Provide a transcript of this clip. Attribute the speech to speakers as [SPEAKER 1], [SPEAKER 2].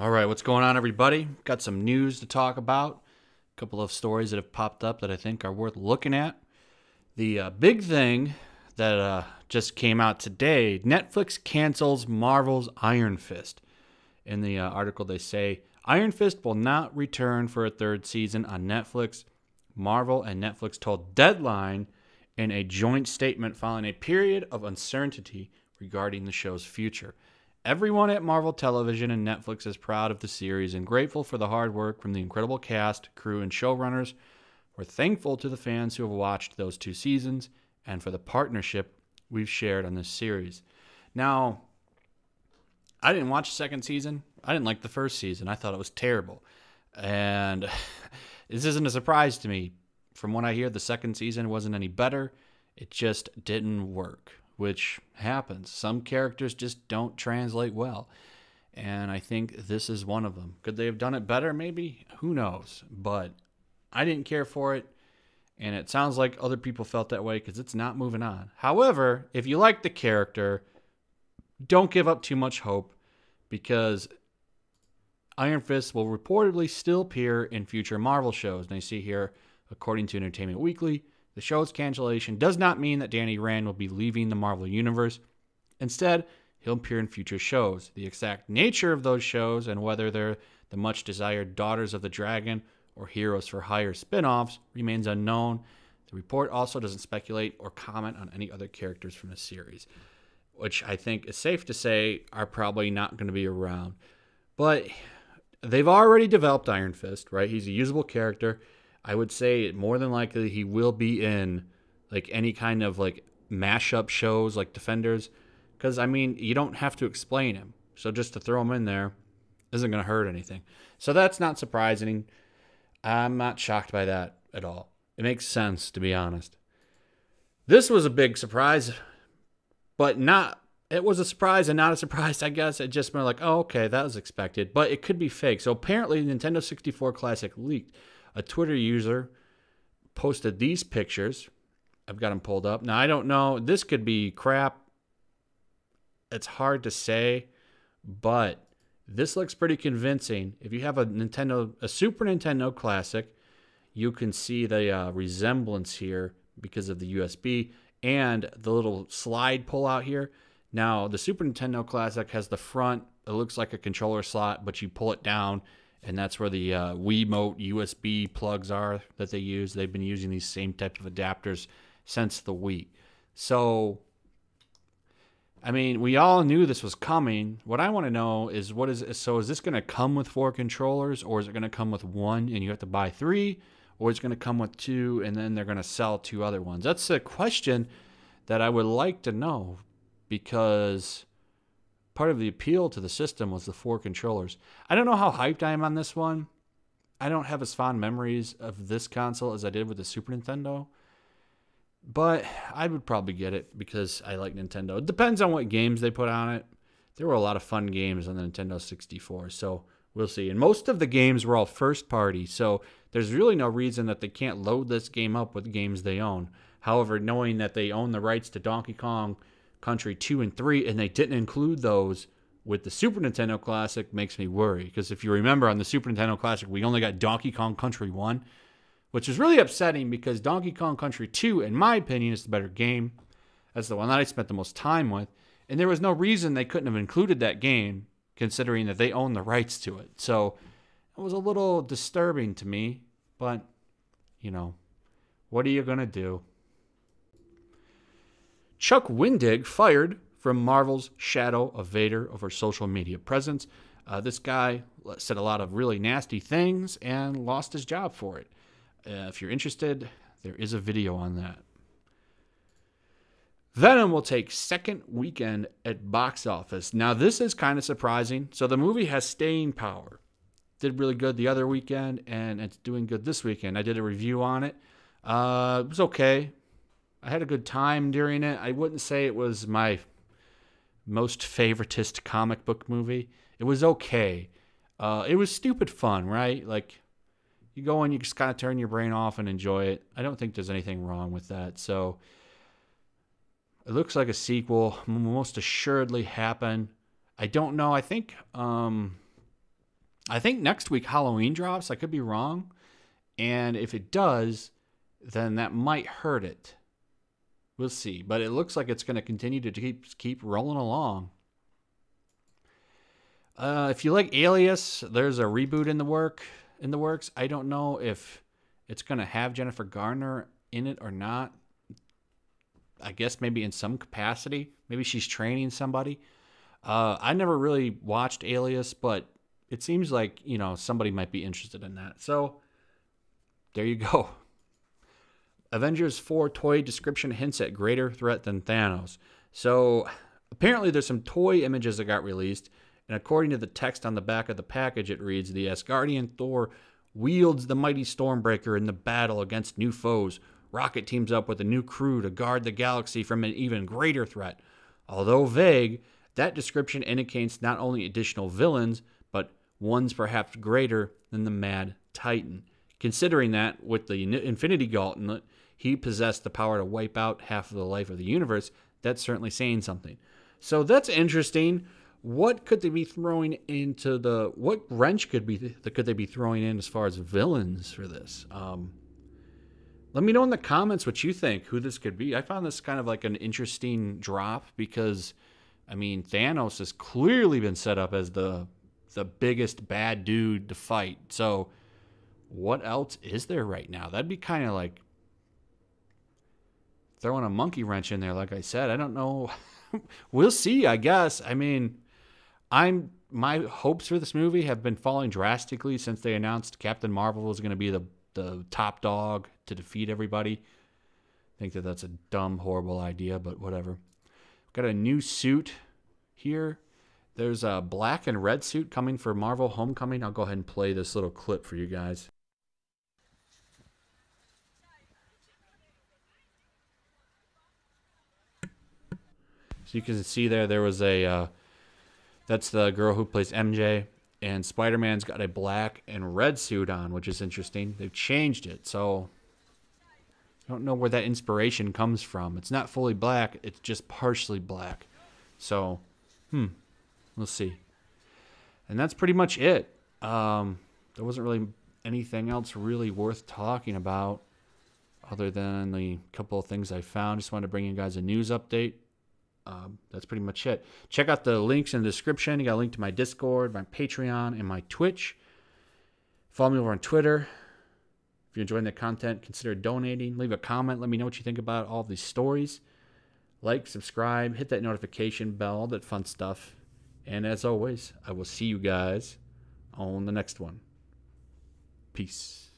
[SPEAKER 1] All right, what's going on, everybody? Got some news to talk about. A couple of stories that have popped up that I think are worth looking at. The big thing that just came out today, Netflix cancels Marvel's Iron Fist. In the article, they say, Iron Fist will not return for a third season on Netflix. Marvel and Netflix told Deadline in a joint statement following a period of uncertainty regarding the show's future. Everyone at Marvel Television and Netflix is proud of the series and grateful for the hard work from the incredible cast, crew, and showrunners. We're thankful to the fans who have watched those 2 seasons and for the partnership we've shared on this series. Now, I didn't watch the second season. I didn't like the first season. I thought it was terrible. And this isn't a surprise to me. From what I hear, the second season wasn't any better. It just didn't work, which happens. Some characters just don't translate well. And I think this is one of them. Could they have done it better? Maybe. Who knows? But I didn't care for it. And it sounds like other people felt that way because it's not moving on. However, if you like the character, don't give up too much hope because Iron Fist will reportedly still appear in future Marvel shows. And I see here, according to Entertainment Weekly, the show's cancellation does not mean that Danny Rand will be leaving the Marvel Universe. Instead, he'll appear in future shows. The exact nature of those shows and whether they're the much-desired Daughters of the Dragon or Heroes for Hire spin-offs remains unknown. The report also doesn't speculate or comment on any other characters from the series, which I think is safe to say are probably not going to be around. But they've already developed Iron Fist, right? He's a usable character. I would say more than likely he will be in like any kind of like mashup shows like Defenders. Because, I mean, you don't have to explain him. So just to throw him in there isn't going to hurt anything. So that's not surprising. I'm not shocked by that at all. It makes sense, to be honest. This was a big surprise, but not... It was a surprise and not a surprise, I guess. It just been like, oh, okay, that was expected. But it could be fake. So apparently Nintendo 64 Classic leaked. A Twitter user posted these pictures. I've got them pulled up. Now, I don't know. This could be crap. It's hard to say, but this looks pretty convincing. If you have a Super Nintendo Classic, you can see the resemblance here because of the USB and the little slide pull out here. Now, the Super Nintendo Classic has the front. It looks like a controller slot, but you pull it down, and that's where the Wiimote USB plugs are that they use. They've been using these same type of adapters since the Wii. So, I mean, we all knew this was coming. What I want to know is, is this going to come with 4 controllers, or is it going to come with 1 and you have to buy 3, or is it going to come with 2 and then they're going to sell 2 other ones? That's a question that I would like to know because part of the appeal to the system was the 4 controllers. I don't know how hyped I am on this one. I don't have as fond memories of this console as I did with the Super Nintendo. But I would probably get it because I like Nintendo. It depends on what games they put on it. There were a lot of fun games on the Nintendo 64, so we'll see. And most of the games were all first party, so there's really no reason that they can't load this game up with games they own. However, knowing that they own the rights to Donkey Kong Country 2 and 3, and they didn't include those with the Super Nintendo Classic makes me worry. Because if you remember, on the Super Nintendo Classic, we only got Donkey Kong Country 1, which is really upsetting because Donkey Kong Country 2, in my opinion, is the better game. That's the one that I spent the most time with. And there was no reason they couldn't have included that game, considering that they own the rights to it. So it was a little disturbing to me, but, you know, what are you going to do? Chuck Wendig fired from Marvel's Shadow of Vader over social media presence. This guy said a lot of really nasty things and lost his job for it. If you're interested, there is a video on that. Venom will take second weekend at box office. Now, this is kind of surprising. So the movie has staying power. Did really good the other weekend, and it's doing good this weekend. I did a review on it. It was okay. I had a good time during it. I wouldn't say it was my most favoritist comic book movie. It was okay. It was stupid fun, right? Like, you go in, you just kind of turn your brain off and enjoy it. I don't think there's anything wrong with that. So it looks like a sequel most assuredly happen. I don't know. I think I think next week Halloween drops. I could be wrong. And if it does, then that might hurt it. We'll see. But it looks like it's going to continue to keep rolling along. If you like Alias, there's a reboot in the works. I don't know if it's going to have Jennifer Garner in it or not. I guess maybe in some capacity. Maybe she's training somebody. I never really watched Alias, but it seems like, you know, somebody might be interested in that. So there you go. Avengers 4 toy description hints at greater threat than Thanos. So apparently there's some toy images that got released, and according to the text on the back of the package, it reads, the Asgardian Thor wields the mighty Stormbreaker in the battle against new foes. Rocket teams up with a new crew to guard the galaxy from an even greater threat. Although vague, that description indicates not only additional villains, but ones perhaps greater than the Mad Titan. Considering that, with the Infinity Gauntlet, he possessed the power to wipe out half of the life of the universe, that's certainly saying something. So that's interesting. What could they be throwing into what wrench could they be throwing in as far as villains for this? Let me know in the comments what you think, who this could be. I found this kind of like an interesting drop because, I mean, Thanos has clearly been set up as the biggest bad dude to fight. So what else is there right now? That'd be kind of like throwing a monkey wrench in there, like I said. I don't know. We'll see, I guess. I mean, my hopes for this movie have been falling drastically since they announced Captain Marvel was going to be the top dog to defeat everybody. I think that's a dumb, horrible idea, but whatever. Got a new suit here. There's a black and red suit coming for Marvel Homecoming. I'll go ahead and play this little clip for you guys. So you can see there was a, that's the girl who plays MJ, and Spider-Man's got a black and red suit on, which is interesting. They've changed it, so I don't know where that inspiration comes from. It's not fully black, it's just partially black. So, we'll see. And that's pretty much it. There wasn't really anything else really worth talking about other than the couple of things I found. Just wanted to bring you guys a news update. That's pretty much it. Check out the links in the description. You got a link to my Discord, my Patreon, and my Twitch. Follow me over on Twitter. If you're enjoying the content, consider donating. Leave a comment. Let me know what you think about all these stories. Like, subscribe, hit that notification bell, all that fun stuff. And as always, I will see you guys on the next one. Peace.